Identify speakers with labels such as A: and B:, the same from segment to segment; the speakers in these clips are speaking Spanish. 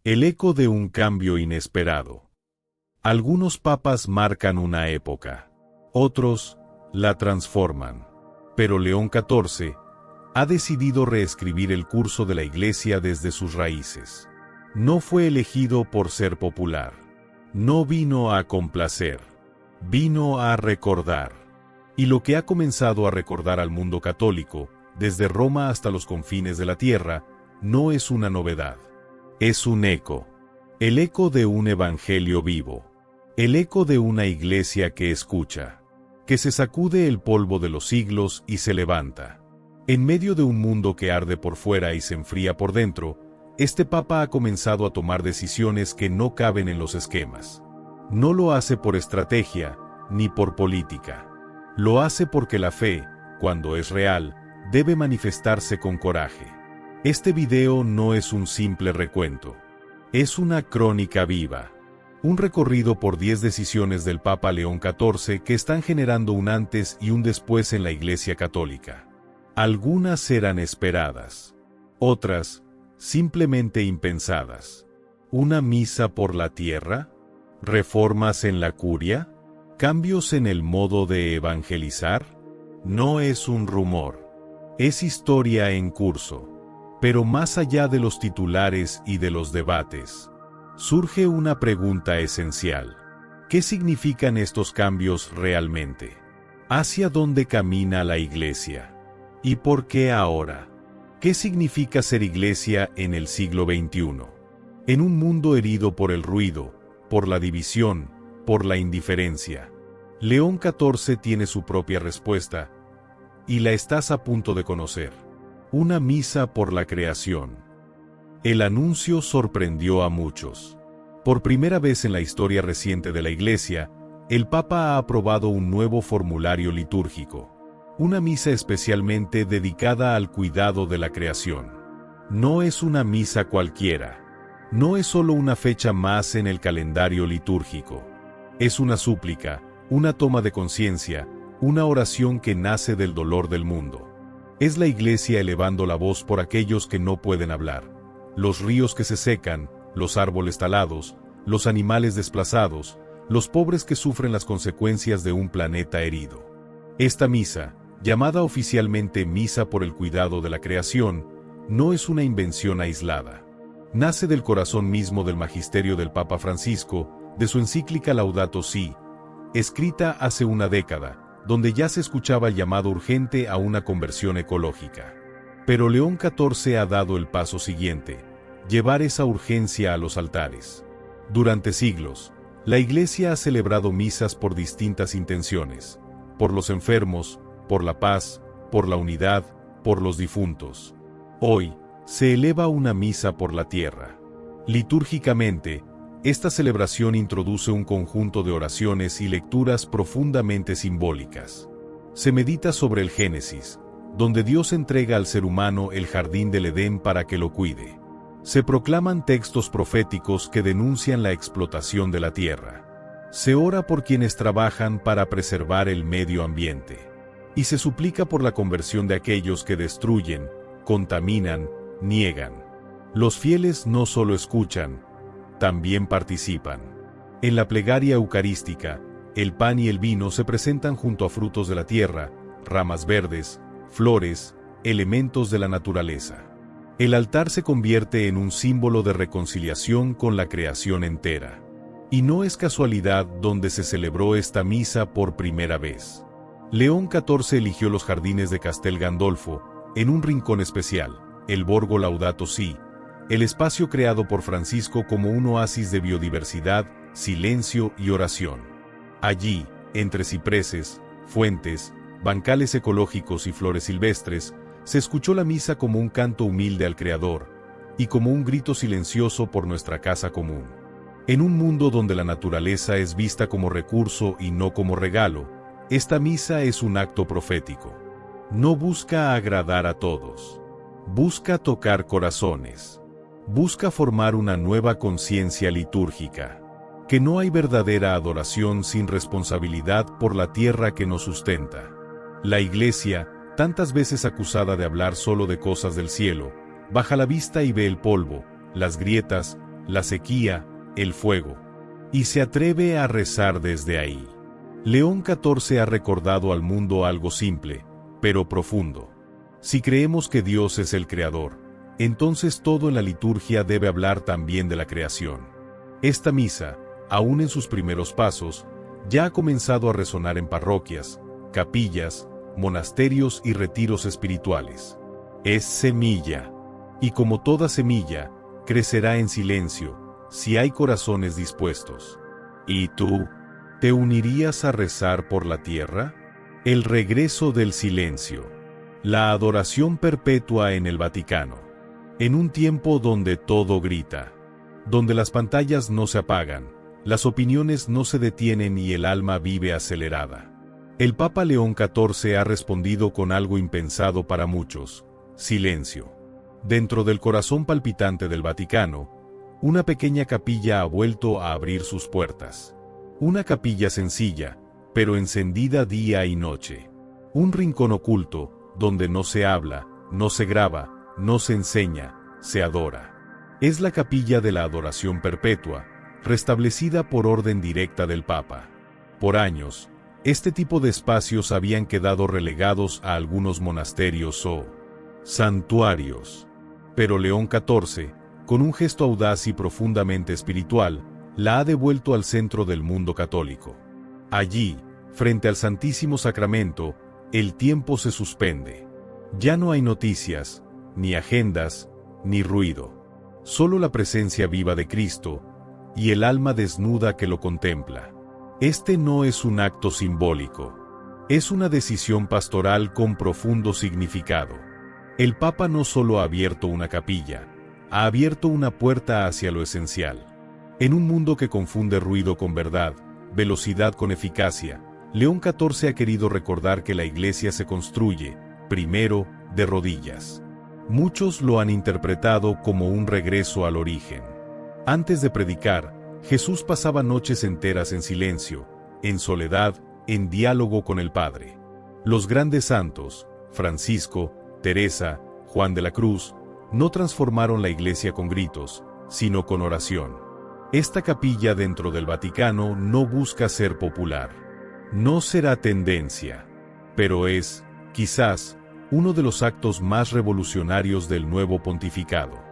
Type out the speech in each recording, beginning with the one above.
A: El eco de un cambio inesperado. Algunos papas marcan una época, otros la transforman. Pero León XIV ha decidido reescribir el curso de la Iglesia desde sus raíces. No fue elegido por ser popular. No vino a complacer. Vino a recordar. Y lo que ha comenzado a recordar al mundo católico, desde Roma hasta los confines de la tierra, no es una novedad. Es un eco. El eco de un evangelio vivo. El eco de una iglesia que escucha, que se sacude el polvo de los siglos y se levanta. En medio de un mundo que arde por fuera y se enfría por dentro, este Papa ha comenzado a tomar decisiones que no caben en los esquemas. No lo hace por estrategia, ni por política. Lo hace porque la fe, cuando es real, debe manifestarse con coraje. Este video no es un simple recuento. Es una crónica viva. Un recorrido por 10 decisiones del Papa León XIV que están generando un antes y un después en la Iglesia Católica. Algunas eran esperadas. Otras, simplemente impensadas. ¿Una misa por la tierra? ¿Reformas en la curia? ¿Cambios en el modo de evangelizar? No es un rumor. Es historia en curso. Pero más allá de los titulares y de los debates, surge una pregunta esencial. ¿Qué significan estos cambios realmente? ¿Hacia dónde camina la Iglesia? ¿Y por qué ahora? ¿Qué significa ser Iglesia en el siglo XXI? En un mundo herido por el ruido, por la división, por la indiferencia. León XIV tiene su propia respuesta, y la estás a punto de conocer. Una misa por la creación. El anuncio sorprendió a muchos. Por primera vez en la historia reciente de la Iglesia, el Papa ha aprobado un nuevo formulario litúrgico. Una misa especialmente dedicada al cuidado de la creación. No es una misa cualquiera. No es solo una fecha más en el calendario litúrgico. Es una súplica, una toma de conciencia, una oración que nace del dolor del mundo. Es la Iglesia elevando la voz por aquellos que no pueden hablar, los ríos que se secan, los árboles talados, los animales desplazados, los pobres que sufren las consecuencias de un planeta herido. Esta misa, llamada oficialmente Misa por el Cuidado de la Creación, no es una invención aislada. Nace del corazón mismo del magisterio del Papa Francisco, de su encíclica Laudato Si, escrita hace una década, donde ya se escuchaba el llamado urgente a una conversión ecológica. Pero León XIV ha dado el paso siguiente, llevar esa urgencia a los altares. Durante siglos, la Iglesia ha celebrado misas por distintas intenciones, por los enfermos, por la paz, por la unidad, por los difuntos. Hoy, se eleva una misa por la tierra. Litúrgicamente, esta celebración introduce un conjunto de oraciones y lecturas profundamente simbólicas. Se medita sobre el Génesis, donde Dios entrega al ser humano el jardín del Edén para que lo cuide. Se proclaman textos proféticos que denuncian la explotación de la tierra. Se ora por quienes trabajan para preservar el medio ambiente. Y se suplica por la conversión de aquellos que destruyen, contaminan, niegan. Los fieles no solo escuchan, también participan. En la plegaria eucarística, el pan y el vino se presentan junto a frutos de la tierra, ramas verdes, flores, elementos de la naturaleza. El altar se convierte en un símbolo de reconciliación con la creación entera. Y no es casualidad donde se celebró esta misa por primera vez. León XIV eligió los jardines de Castel Gandolfo, en un rincón especial, el Borgo Laudato Si, el espacio creado por Francisco como un oasis de biodiversidad, silencio y oración. Allí, entre cipreses, fuentes, bancales ecológicos y flores silvestres, se escuchó la misa como un canto humilde al Creador, y como un grito silencioso por nuestra casa común. En un mundo donde la naturaleza es vista como recurso y no como regalo, esta misa es un acto profético. No busca agradar a todos. Busca tocar corazones. Busca formar una nueva conciencia litúrgica. Que no hay verdadera adoración sin responsabilidad por la tierra que nos sustenta. La Iglesia, tantas veces acusada de hablar solo de cosas del cielo, baja la vista y ve el polvo, las grietas, la sequía, el fuego. Y se atreve a rezar desde ahí. León XIV ha recordado al mundo algo simple, pero profundo. Si creemos que Dios es el creador, entonces todo en la liturgia debe hablar también de la creación. Esta misa, aún en sus primeros pasos, ya ha comenzado a resonar en parroquias, capillas, monasterios y retiros espirituales. Es semilla. Y como toda semilla, crecerá en silencio, si hay corazones dispuestos. ¿Y tú? ¿Te unirías a rezar por la tierra? El regreso del silencio. La adoración perpetua en el Vaticano. En un tiempo donde todo grita. Donde las pantallas no se apagan, las opiniones no se detienen y el alma vive acelerada. El Papa León XIV ha respondido con algo impensado para muchos: silencio. Dentro del corazón palpitante del Vaticano, una pequeña capilla ha vuelto a abrir sus puertas. Una capilla sencilla, pero encendida día y noche. Un rincón oculto, donde no se habla, no se graba, no se enseña, se adora. Es la capilla de la adoración perpetua, restablecida por orden directa del Papa. Por años, este tipo de espacios habían quedado relegados a algunos monasterios o santuarios. Pero León XIV, con un gesto audaz y profundamente espiritual, la ha devuelto al centro del mundo católico. Allí, frente al Santísimo Sacramento, el tiempo se suspende. Ya no hay noticias, ni agendas, ni ruido. Solo la presencia viva de Cristo, y el alma desnuda que lo contempla. Este no es un acto simbólico. Es una decisión pastoral con profundo significado. El Papa no solo ha abierto una capilla, ha abierto una puerta hacia lo esencial. En un mundo que confunde ruido con verdad, velocidad con eficacia, León XIV ha querido recordar que la Iglesia se construye, primero, de rodillas. Muchos lo han interpretado como un regreso al origen. Antes de predicar, Jesús pasaba noches enteras en silencio, en soledad, en diálogo con el Padre. Los grandes santos, Francisco, Teresa, Juan de la Cruz, no transformaron la Iglesia con gritos, sino con oración. Esta capilla dentro del Vaticano no busca ser popular. No será tendencia, pero es, quizás, uno de los actos más revolucionarios del nuevo pontificado.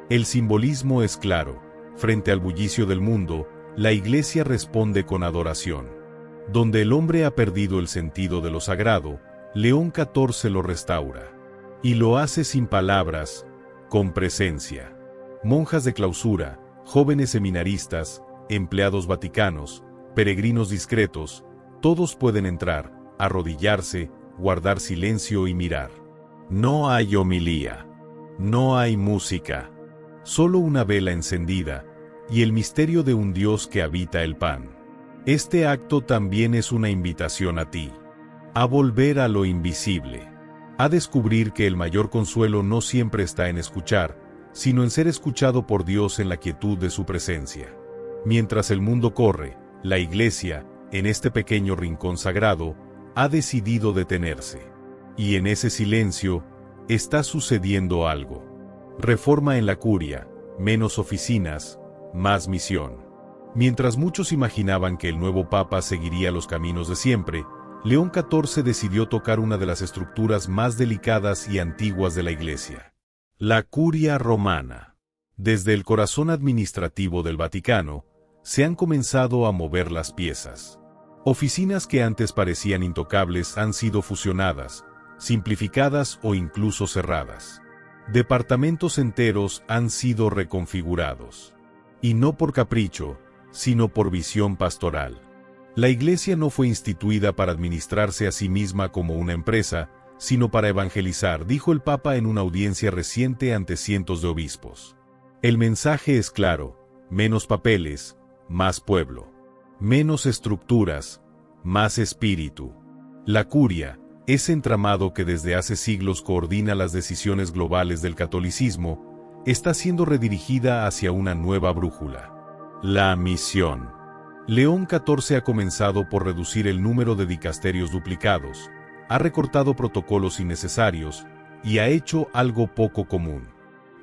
A: El simbolismo es claro: frente al bullicio del mundo, la Iglesia responde con adoración. Donde el hombre ha perdido el sentido de lo sagrado, León XIV lo restaura. Y lo hace sin palabras, con presencia. Monjas de clausura, jóvenes seminaristas, empleados vaticanos, peregrinos discretos, todos pueden entrar, arrodillarse, guardar silencio y mirar. No hay homilía. No hay música. Solo una vela encendida, y el misterio de un Dios que habita el pan. Este acto también es una invitación a ti. A volver a lo invisible. A descubrir que el mayor consuelo no siempre está en escuchar, sino en ser escuchado por Dios en la quietud de su presencia. Mientras el mundo corre, la Iglesia, en este pequeño rincón sagrado, ha decidido detenerse. Y en ese silencio, está sucediendo algo. Reforma en la curia, menos oficinas, más misión. Mientras muchos imaginaban que el nuevo Papa seguiría los caminos de siempre, León XIV decidió tocar una de las estructuras más delicadas y antiguas de la Iglesia. La curia romana. Desde el corazón administrativo del Vaticano, se han comenzado a mover las piezas. Oficinas que antes parecían intocables han sido fusionadas, simplificadas o incluso cerradas. Departamentos enteros han sido reconfigurados. Y no por capricho, sino por visión pastoral. La Iglesia no fue instituida para administrarse a sí misma como una empresa, sino para evangelizar, dijo el Papa en una audiencia reciente ante cientos de obispos. El mensaje es claro: menos papeles, más pueblo. Menos estructuras, más espíritu. La curia, ese entramado que desde hace siglos coordina las decisiones globales del catolicismo, está siendo redirigida hacia una nueva brújula. La misión. León XIV ha comenzado por reducir el número de dicasterios duplicados, ha recortado protocolos innecesarios y ha hecho algo poco común.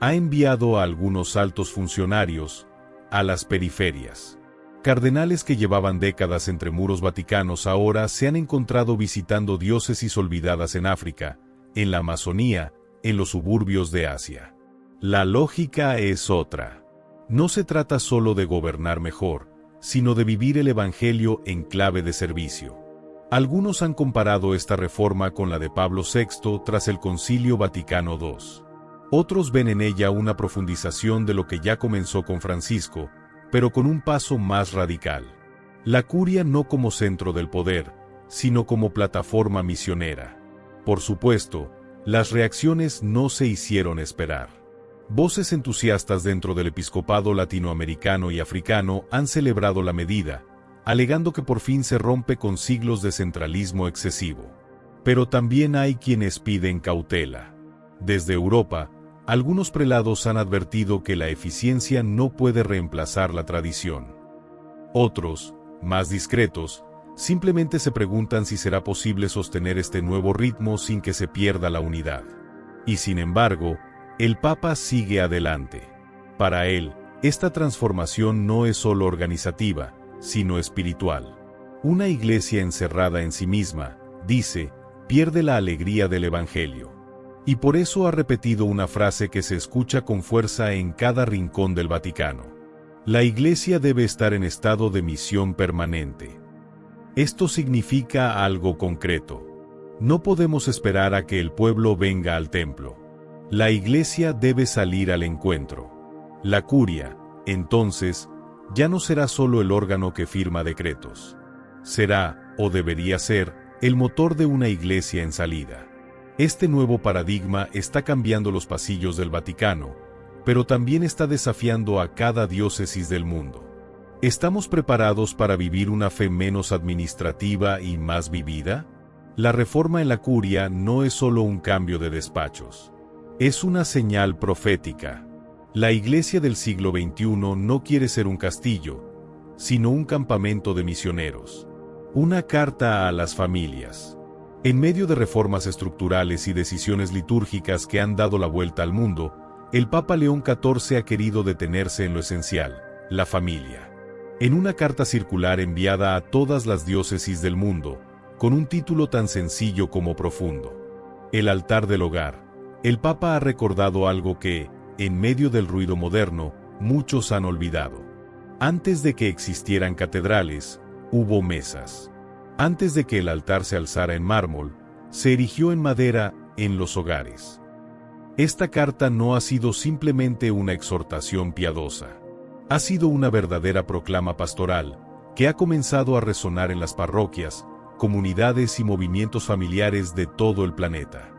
A: Ha enviado a algunos altos funcionarios, a las periferias. Cardenales que llevaban décadas entre muros vaticanos ahora se han encontrado visitando diócesis olvidadas en África, en la Amazonía, en los suburbios de Asia. La lógica es otra. No se trata solo de gobernar mejor, sino de vivir el Evangelio en clave de servicio. Algunos han comparado esta reforma con la de Pablo VI tras el Concilio Vaticano II. Otros ven en ella una profundización de lo que ya comenzó con Francisco, pero con un paso más radical. La curia no como centro del poder, sino como plataforma misionera. Por supuesto, las reacciones no se hicieron esperar. Voces entusiastas dentro del episcopado latinoamericano y africano han celebrado la medida, alegando que por fin se rompe con siglos de centralismo excesivo. Pero también hay quienes piden cautela. Desde Europa, algunos prelados han advertido que la eficiencia no puede reemplazar la tradición. Otros, más discretos, simplemente se preguntan si será posible sostener este nuevo ritmo sin que se pierda la unidad. Y sin embargo, el Papa sigue adelante. Para él, esta transformación no es solo organizativa, sino espiritual. Una iglesia encerrada en sí misma, dice, pierde la alegría del Evangelio. Y por eso ha repetido una frase que se escucha con fuerza en cada rincón del Vaticano. La iglesia debe estar en estado de misión permanente. Esto significa algo concreto. No podemos esperar a que el pueblo venga al templo. La iglesia debe salir al encuentro. La curia, entonces, ya no será solo el órgano que firma decretos. Será, o debería ser, el motor de una iglesia en salida. Este nuevo paradigma está cambiando los pasillos del Vaticano, pero también está desafiando a cada diócesis del mundo. ¿Estamos preparados para vivir una fe menos administrativa y más vivida? La reforma en la curia no es solo un cambio de despachos. Es una señal profética. La iglesia del siglo XXI no quiere ser un castillo, sino un campamento de misioneros. Una carta a las familias. En medio de reformas estructurales y decisiones litúrgicas que han dado la vuelta al mundo, el Papa León XIV ha querido detenerse en lo esencial, la familia. En una carta circular enviada a todas las diócesis del mundo, con un título tan sencillo como profundo, El altar del hogar, el Papa ha recordado algo que, en medio del ruido moderno, muchos han olvidado. Antes de que existieran catedrales, hubo mesas. Antes de que el altar se alzara en mármol, se erigió en madera, en los hogares. Esta carta no ha sido simplemente una exhortación piadosa. Ha sido una verdadera proclama pastoral, que ha comenzado a resonar en las parroquias, comunidades y movimientos familiares de todo el planeta.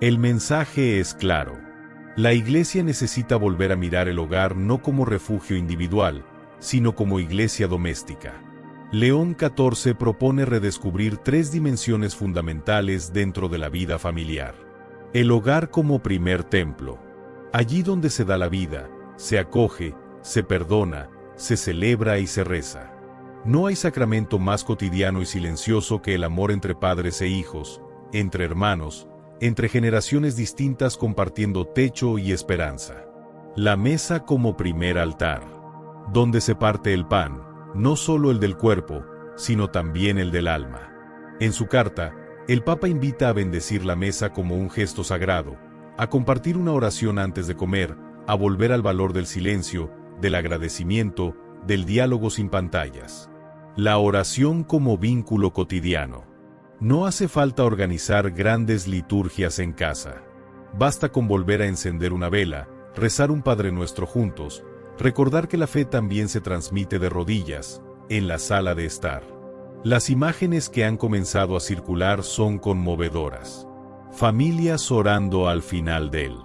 A: El mensaje es claro. La Iglesia necesita volver a mirar el hogar no como refugio individual, sino como iglesia doméstica. León XIV propone redescubrir 3 dimensiones fundamentales dentro de la vida familiar. El hogar como primer templo. Allí donde se da la vida, se acoge, se perdona, se celebra y se reza. No hay sacramento más cotidiano y silencioso que el amor entre padres e hijos, entre hermanos, entre generaciones distintas compartiendo techo y esperanza. La mesa como primer altar. Donde se parte el pan, no solo el del cuerpo, sino también el del alma. En su carta, el Papa invita a bendecir la mesa como un gesto sagrado, a compartir una oración antes de comer, a volver al valor del silencio, del agradecimiento, del diálogo sin pantallas. La oración como vínculo cotidiano. No hace falta organizar grandes liturgias en casa. Basta con volver a encender una vela, rezar un Padre Nuestro juntos, recordar que la fe también se transmite de rodillas, en la sala de estar. Las imágenes que han comenzado a circular son conmovedoras. Familias orando al final del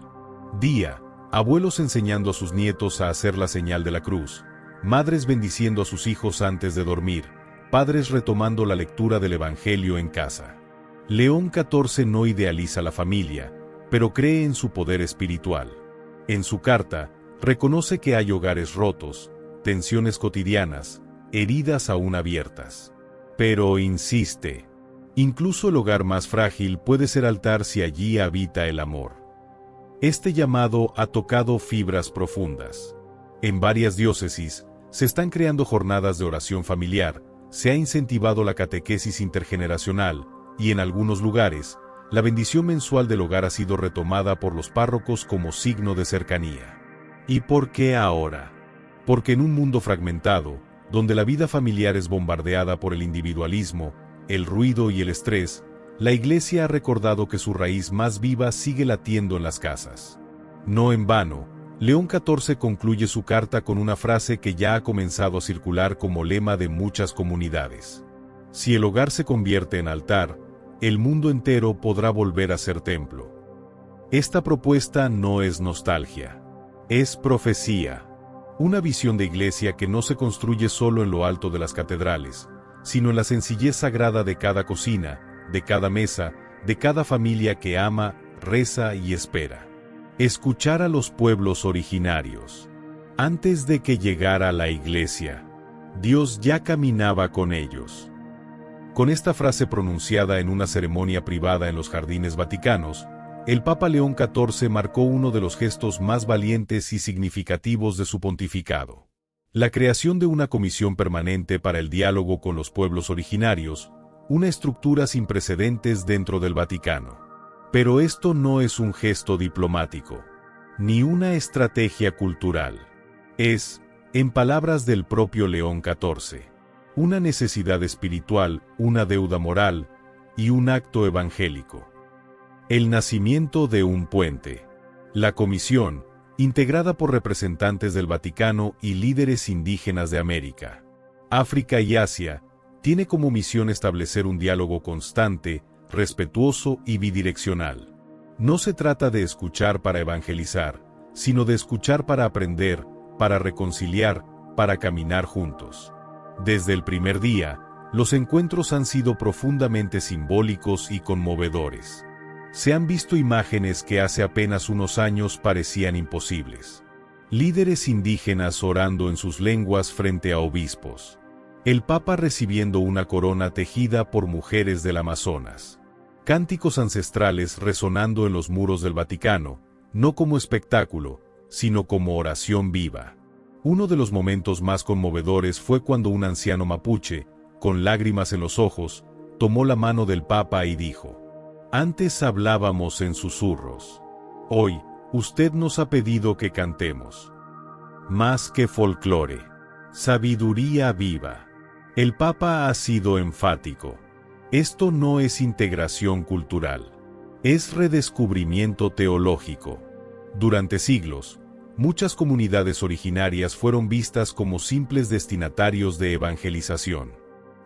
A: día, abuelos enseñando a sus nietos a hacer la señal de la cruz, madres bendiciendo a sus hijos antes de dormir, padres retomando la lectura del Evangelio en casa. León XIV no idealiza la familia, pero cree en su poder espiritual. En su carta, reconoce que hay hogares rotos, tensiones cotidianas, heridas aún abiertas. Pero insiste, incluso el hogar más frágil puede ser altar si allí habita el amor. Este llamado ha tocado fibras profundas. En varias diócesis, Se están creando jornadas de oración familiar, se ha incentivado la catequesis intergeneracional, y en algunos lugares, la bendición mensual del hogar ha sido retomada por los párrocos como signo de cercanía. ¿Y por qué ahora? Porque en un mundo fragmentado, donde la vida familiar es bombardeada por el individualismo, el ruido y el estrés, la Iglesia ha recordado que su raíz más viva sigue latiendo en las casas. No en vano, León XIV concluye su carta con una frase que ya ha comenzado a circular como lema de muchas comunidades. Si el hogar se convierte en altar, el mundo entero podrá volver a ser templo. Esta propuesta no es nostalgia, es profecía. Una visión de iglesia que no se construye solo en lo alto de las catedrales, sino en la sencillez sagrada de cada cocina, de cada mesa, de cada familia que ama, reza y espera. Escuchar a los pueblos originarios. Antes de que llegara la iglesia, Dios ya caminaba con ellos. Con esta frase pronunciada en una ceremonia privada en los jardines vaticanos, el Papa León XIV marcó uno de los gestos más valientes y significativos de su pontificado. La creación de una comisión permanente para el diálogo con los pueblos originarios, una estructura sin precedentes dentro del Vaticano. Pero esto no es un gesto diplomático, ni una estrategia cultural. Es, en palabras del propio León XIV, una necesidad espiritual, una deuda moral y un acto evangélico. El nacimiento de un puente. La comisión, integrada por representantes del Vaticano y líderes indígenas de América, África y Asia, tiene como misión establecer un diálogo constante, respetuoso y bidireccional. No se trata de escuchar para evangelizar, sino de escuchar para aprender, para reconciliar, para caminar juntos. Desde el primer día, los encuentros han sido profundamente simbólicos y conmovedores. Se han visto imágenes que hace apenas unos años parecían imposibles. Líderes indígenas orando en sus lenguas frente a obispos. El Papa recibiendo una corona tejida por mujeres del Amazonas. Cánticos ancestrales resonando en los muros del Vaticano, no como espectáculo, sino como oración viva. Uno de los momentos más conmovedores fue cuando un anciano mapuche, con lágrimas en los ojos, tomó la mano del Papa y dijo: «Antes hablábamos en susurros. Hoy, usted nos ha pedido que cantemos. Más que folclore, sabiduría viva». El Papa ha sido enfático. Esto no es integración cultural, es redescubrimiento teológico. Durante siglos, muchas comunidades originarias fueron vistas como simples destinatarios de evangelización.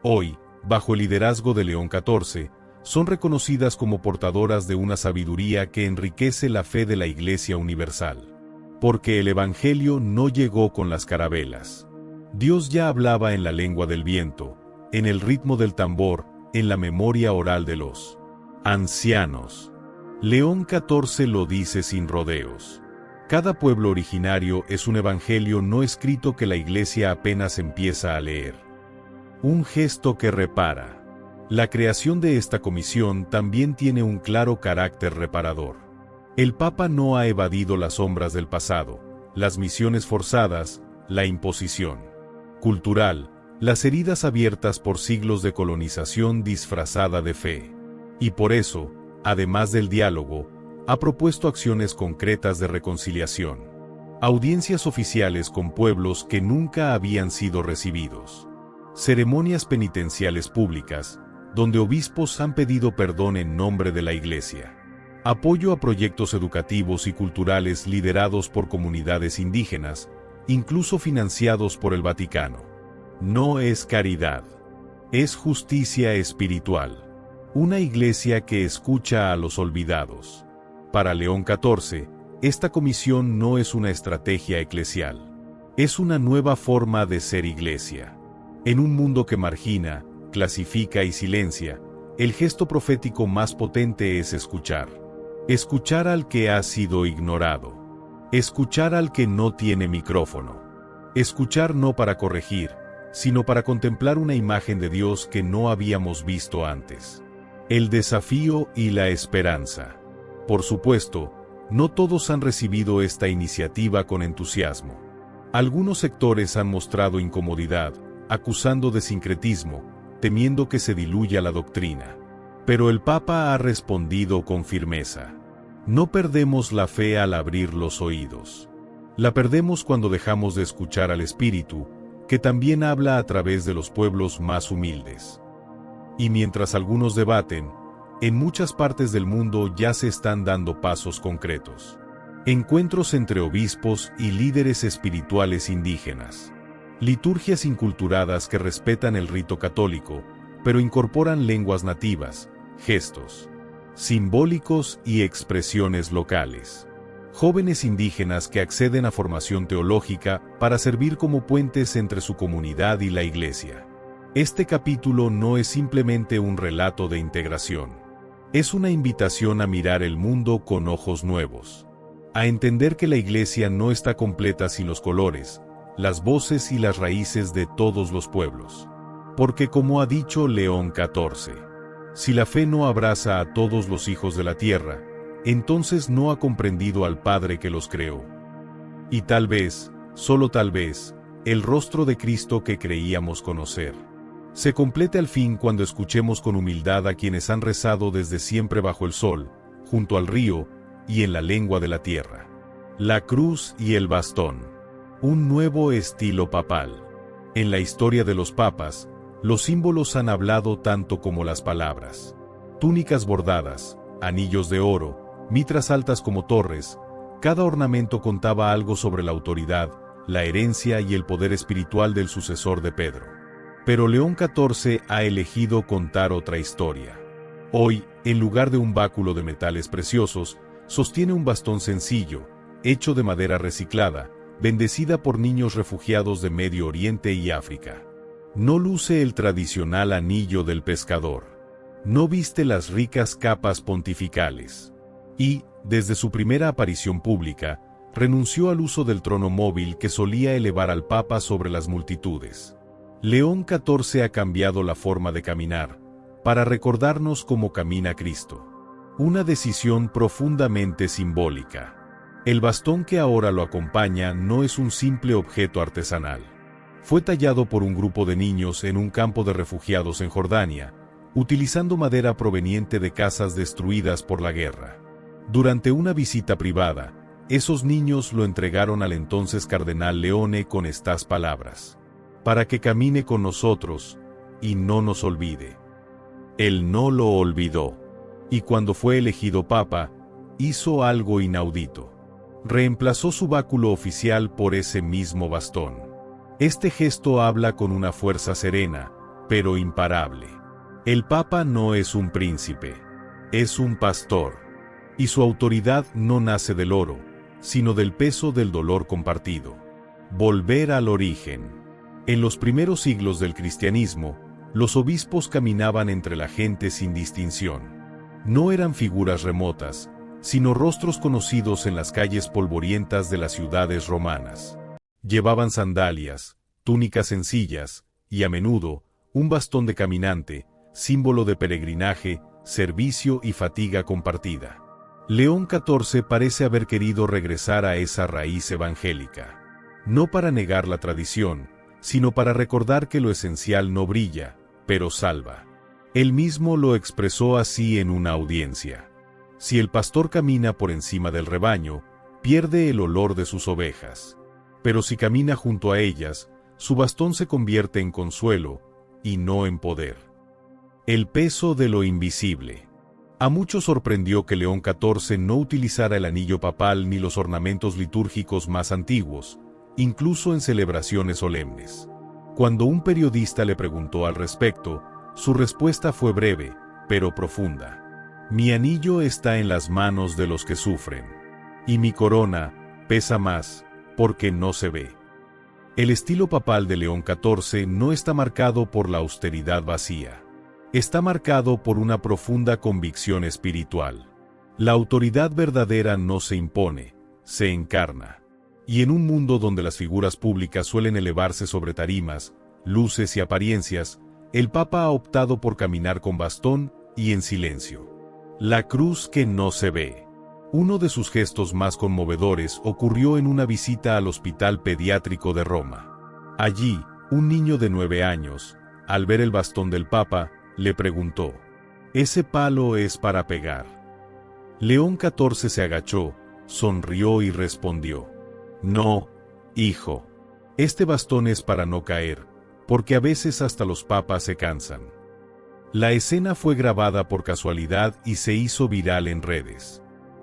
A: Hoy, bajo el liderazgo de León XIV, son reconocidas como portadoras de una sabiduría que enriquece la fe de la Iglesia universal. Porque el Evangelio no llegó con las carabelas. Dios ya hablaba en la lengua del viento, en el ritmo del tambor, en la memoria oral de los ancianos. León XIV lo dice sin rodeos. Cada pueblo originario es un evangelio no escrito que la Iglesia apenas empieza a leer. Un gesto que repara. La creación de esta comisión también tiene un claro carácter reparador. El Papa no ha evadido las sombras del pasado, las misiones forzadas, la imposición cultural, las heridas abiertas por siglos de colonización disfrazada de fe. Y por eso, además del diálogo, ha propuesto acciones concretas de reconciliación. Audiencias oficiales con pueblos que nunca habían sido recibidos. Ceremonias penitenciales públicas, donde obispos han pedido perdón en nombre de la Iglesia. Apoyo a proyectos educativos y culturales liderados por comunidades indígenas, incluso financiados por el Vaticano. No es caridad, es justicia espiritual. Una iglesia que escucha a los olvidados. Para León XIV, esta comisión no es una estrategia eclesial. Es una nueva forma de ser iglesia. En un mundo que margina, clasifica y silencia, el gesto profético más potente es escuchar. Escuchar al que ha sido ignorado. Escuchar al que no tiene micrófono. Escuchar no para corregir, sino para contemplar una imagen de Dios que no habíamos visto antes. El desafío y la esperanza. Por supuesto, no todos han recibido esta iniciativa con entusiasmo. Algunos sectores han mostrado incomodidad, acusando de sincretismo, temiendo que se diluya la doctrina. Pero el Papa ha respondido con firmeza. No perdemos la fe al abrir los oídos. La perdemos cuando dejamos de escuchar al Espíritu, que también habla a través de los pueblos más humildes. Y mientras algunos debaten, en muchas partes del mundo ya se están dando pasos concretos. Encuentros entre obispos y líderes espirituales indígenas. Liturgias inculturadas que respetan el rito católico, pero incorporan lenguas nativas, gestos simbólicos y expresiones locales. Jóvenes indígenas que acceden a formación teológica para servir como puentes entre su comunidad y la Iglesia. Este capítulo no es simplemente un relato de integración. Es una invitación a mirar el mundo con ojos nuevos. A entender que la Iglesia no está completa sin los colores, las voces y las raíces de todos los pueblos. Porque como ha dicho León XIV, si la fe no abraza a todos los hijos de la tierra, entonces no ha comprendido al Padre que los creó. Y tal vez, solo tal vez, el rostro de Cristo que creíamos conocer se complete al fin cuando escuchemos con humildad a quienes han rezado desde siempre bajo el sol, junto al río y en la lengua de la tierra. La cruz y el bastón. Un nuevo estilo papal. En la historia de los papas, los símbolos han hablado tanto como las palabras. Túnicas bordadas, anillos de oro, mitras altas como torres, cada ornamento contaba algo sobre la autoridad, la herencia y el poder espiritual del sucesor de Pedro. Pero León XIV ha elegido contar otra historia. Hoy, en lugar de un báculo de metales preciosos, sostiene un bastón sencillo, hecho de madera reciclada, bendecida por niños refugiados de Medio Oriente y África. No luce el tradicional anillo del pescador. No viste las ricas capas pontificales. Y, desde su primera aparición pública, renunció al uso del trono móvil que solía elevar al Papa sobre las multitudes. León XIV ha cambiado la forma de caminar, para recordarnos cómo camina Cristo. Una decisión profundamente simbólica. El bastón que ahora lo acompaña no es un simple objeto artesanal. Fue tallado por un grupo de niños en un campo de refugiados en Jordania, utilizando madera proveniente de casas destruidas por la guerra. Durante una visita privada, esos niños lo entregaron al entonces cardenal Leone con estas palabras: para que camine con nosotros y no nos olvide. Él no lo olvidó. Y cuando fue elegido papa, hizo algo inaudito. Reemplazó su báculo oficial por ese mismo bastón. Este gesto habla con una fuerza serena, pero imparable. El Papa no es un príncipe, es un pastor. Y su autoridad no nace del oro, sino del peso del dolor compartido. Volver al origen. En los primeros siglos del cristianismo, los obispos caminaban entre la gente sin distinción. No eran figuras remotas, sino rostros conocidos en las calles polvorientas de las ciudades romanas. Llevaban sandalias, túnicas sencillas, y a menudo, un bastón de caminante, símbolo de peregrinaje, servicio y fatiga compartida. León XIV parece haber querido regresar a esa raíz evangélica. No para negar la tradición, sino para recordar que lo esencial no brilla, pero salva. Él mismo lo expresó así en una audiencia. Si el pastor camina por encima del rebaño, pierde el olor de sus ovejas. Pero si camina junto a ellas, su bastón se convierte en consuelo, y no en poder. El peso de lo invisible. A muchos sorprendió que León XIV no utilizara el anillo papal ni los ornamentos litúrgicos más antiguos, incluso en celebraciones solemnes. Cuando un periodista le preguntó al respecto, su respuesta fue breve, pero profunda. Mi anillo está en las manos de los que sufren. Y mi corona pesa más, porque no se ve. El estilo papal de León XIV no está marcado por la austeridad vacía. Está marcado por una profunda convicción espiritual. La autoridad verdadera no se impone, se encarna. Y en un mundo donde las figuras públicas suelen elevarse sobre tarimas, luces y apariencias, el Papa ha optado por caminar con bastón y en silencio. La cruz que no se ve. Uno de sus gestos más conmovedores ocurrió en una visita al Hospital Pediátrico de Roma. Allí, un niño de 9 años, al ver el bastón del Papa, le preguntó: «¿Ese palo es para pegar?». León XIV se agachó, sonrió y respondió: «No, hijo. Este bastón es para no caer, porque a veces hasta los papas se cansan». La escena fue grabada por casualidad y se hizo viral en redes.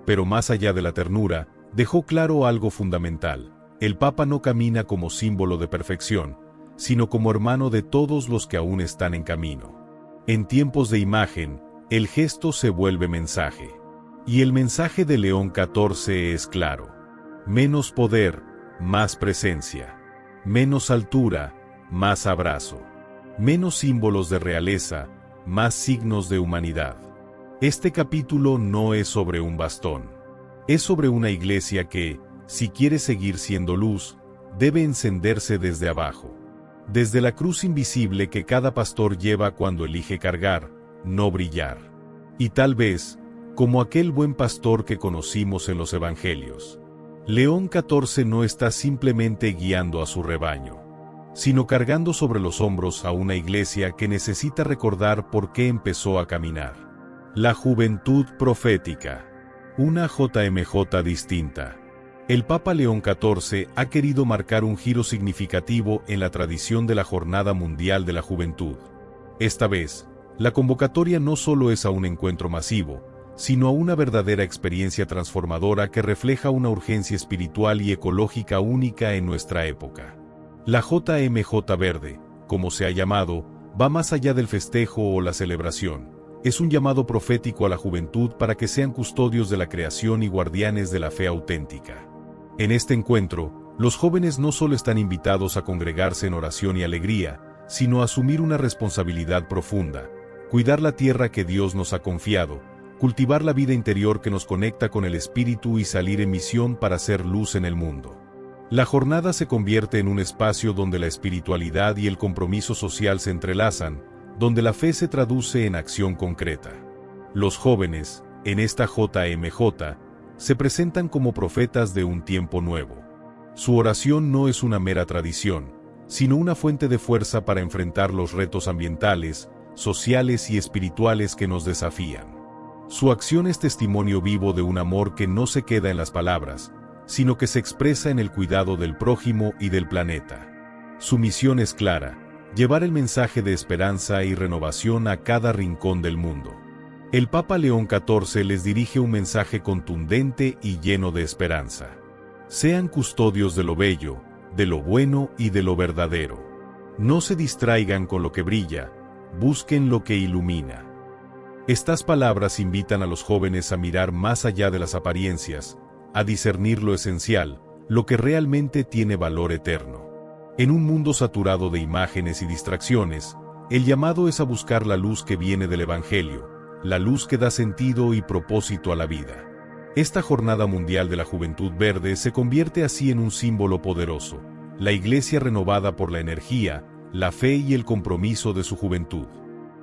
A: Pero más allá de la ternura, dejó claro algo fundamental: el Papa no camina como símbolo de perfección, sino como hermano de todos los que aún están en camino. En tiempos de imagen, el gesto se vuelve mensaje. Y el mensaje de León XIV es claro: menos poder, más presencia; menos altura, más abrazo; menos símbolos de realeza, más signos de humanidad. Este capítulo no es sobre un bastón. Es sobre una iglesia que, si quiere seguir siendo luz, debe encenderse desde abajo. Desde la cruz invisible que cada pastor lleva cuando elige cargar, no brillar. Y tal vez, como aquel buen pastor que conocimos en los evangelios, León XIV no está simplemente guiando a su rebaño, sino cargando sobre los hombros a una iglesia que necesita recordar por qué empezó a caminar. La juventud profética. Una JMJ distinta. El Papa León XIV ha querido marcar un giro significativo en la tradición de la Jornada Mundial de la Juventud. Esta vez, la convocatoria no solo es a un encuentro masivo, sino a una verdadera experiencia transformadora que refleja una urgencia espiritual y ecológica única en nuestra época. La JMJ Verde, como se ha llamado, va más allá del festejo o la celebración. Es un llamado profético a la juventud para que sean custodios de la creación y guardianes de la fe auténtica. En este encuentro, los jóvenes no solo están invitados a congregarse en oración y alegría, sino a asumir una responsabilidad profunda: cuidar la tierra que Dios nos ha confiado, cultivar la vida interior que nos conecta con el Espíritu y salir en misión para hacer luz en el mundo. La jornada se convierte en un espacio donde la espiritualidad y el compromiso social se entrelazan, donde la fe se traduce en acción concreta. Los jóvenes, en esta JMJ, se presentan como profetas de un tiempo nuevo. Su oración no es una mera tradición, sino una fuente de fuerza para enfrentar los retos ambientales, sociales y espirituales que nos desafían. Su acción es testimonio vivo de un amor que no se queda en las palabras, sino que se expresa en el cuidado del prójimo y del planeta. Su misión es clara: llevar el mensaje de esperanza y renovación a cada rincón del mundo. El Papa León XIV les dirige un mensaje contundente y lleno de esperanza. Sean custodios de lo bello, de lo bueno y de lo verdadero. No se distraigan con lo que brilla, busquen lo que ilumina. Estas palabras invitan a los jóvenes a mirar más allá de las apariencias, a discernir lo esencial, lo que realmente tiene valor eterno. En un mundo saturado de imágenes y distracciones, el llamado es a buscar la luz que viene del Evangelio, la luz que da sentido y propósito a la vida. Esta Jornada Mundial de la Juventud Verde se convierte así en un símbolo poderoso: la Iglesia renovada por la energía, la fe y el compromiso de su juventud.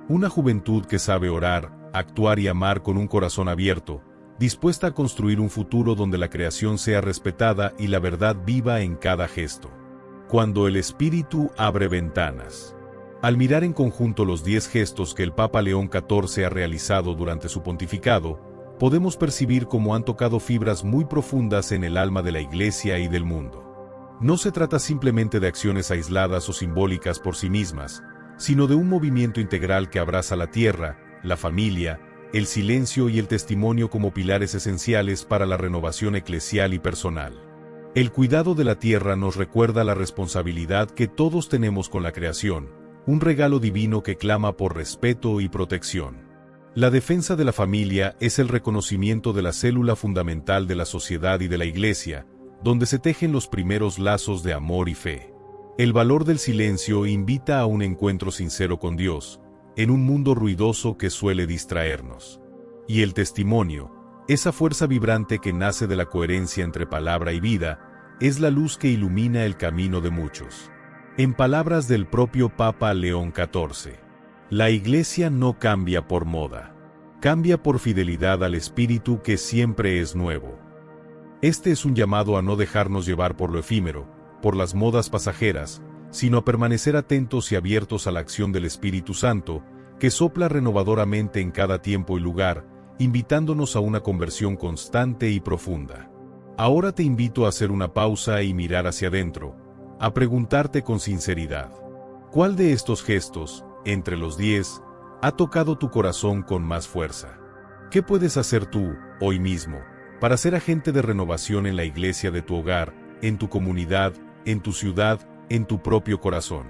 A: Una juventud que sabe orar, actuar y amar con un corazón abierto, dispuesta a construir un futuro donde la creación sea respetada y la verdad viva en cada gesto. Cuando el Espíritu abre ventanas. Al mirar en conjunto los 10 gestos que el Papa León XIV ha realizado durante su pontificado, podemos percibir cómo han tocado fibras muy profundas en el alma de la Iglesia y del mundo. No se trata simplemente de acciones aisladas o simbólicas por sí mismas, sino de un movimiento integral que abraza la tierra, la familia, el silencio y el testimonio como pilares esenciales para la renovación eclesial y personal. El cuidado de la tierra nos recuerda la responsabilidad que todos tenemos con la creación, un regalo divino que clama por respeto y protección. La defensa de la familia es el reconocimiento de la célula fundamental de la sociedad y de la Iglesia, donde se tejen los primeros lazos de amor y fe. El valor del silencio invita a un encuentro sincero con Dios, en un mundo ruidoso que suele distraernos. Y el testimonio, esa fuerza vibrante que nace de la coherencia entre palabra y vida, es la luz que ilumina el camino de muchos. En palabras del propio Papa León XIV, la Iglesia no cambia por moda. Cambia por fidelidad al Espíritu que siempre es nuevo. Este es un llamado a no dejarnos llevar por lo efímero, por las modas pasajeras, sino a permanecer atentos y abiertos a la acción del Espíritu Santo, que sopla renovadoramente en cada tiempo y lugar, invitándonos a una conversión constante y profunda. Ahora te invito a hacer una pausa y mirar hacia adentro, a preguntarte con sinceridad, ¿cuál de estos gestos, entre los 10, ha tocado tu corazón con más fuerza? ¿Qué puedes hacer tú, hoy mismo, para ser agente de renovación en la iglesia de tu hogar, en tu comunidad, en tu ciudad, en tu propio corazón?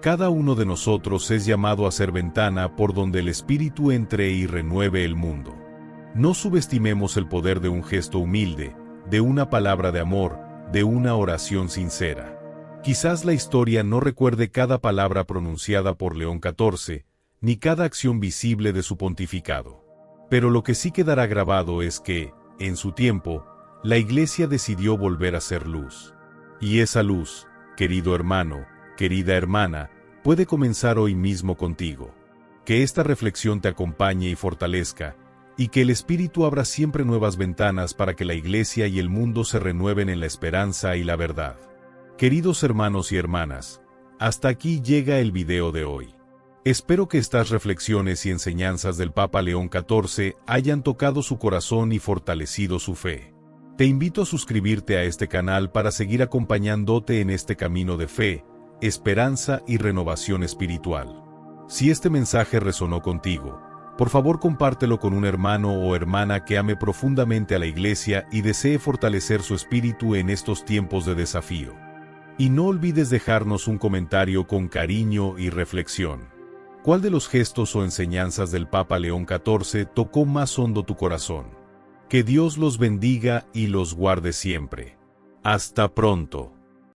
A: Cada uno de nosotros es llamado a ser ventana por donde el Espíritu entre y renueve el mundo. No subestimemos el poder de un gesto humilde, de una palabra de amor, de una oración sincera. Quizás la historia no recuerde cada palabra pronunciada por León XIV, ni cada acción visible de su pontificado. Pero lo que sí quedará grabado es que, en su tiempo, la Iglesia decidió volver a ser luz. Y esa luz, querido hermano, querida hermana, puede comenzar hoy mismo contigo. Que esta reflexión te acompañe y fortalezca, y que el Espíritu abra siempre nuevas ventanas para que la Iglesia y el mundo se renueven en la esperanza y la verdad. Queridos hermanos y hermanas, hasta aquí llega el video de hoy. Espero que estas reflexiones y enseñanzas del Papa León XIV hayan tocado su corazón y fortalecido su fe. Te invito a suscribirte a este canal para seguir acompañándote en este camino de fe, esperanza y renovación espiritual. Si este mensaje resonó contigo, por favor compártelo con un hermano o hermana que ame profundamente a la Iglesia y desee fortalecer su espíritu en estos tiempos de desafío. Y no olvides dejarnos un comentario con cariño y reflexión. ¿Cuál de los gestos o enseñanzas del Papa León XIV tocó más hondo tu corazón? Que Dios los bendiga y los guarde siempre. Hasta pronto.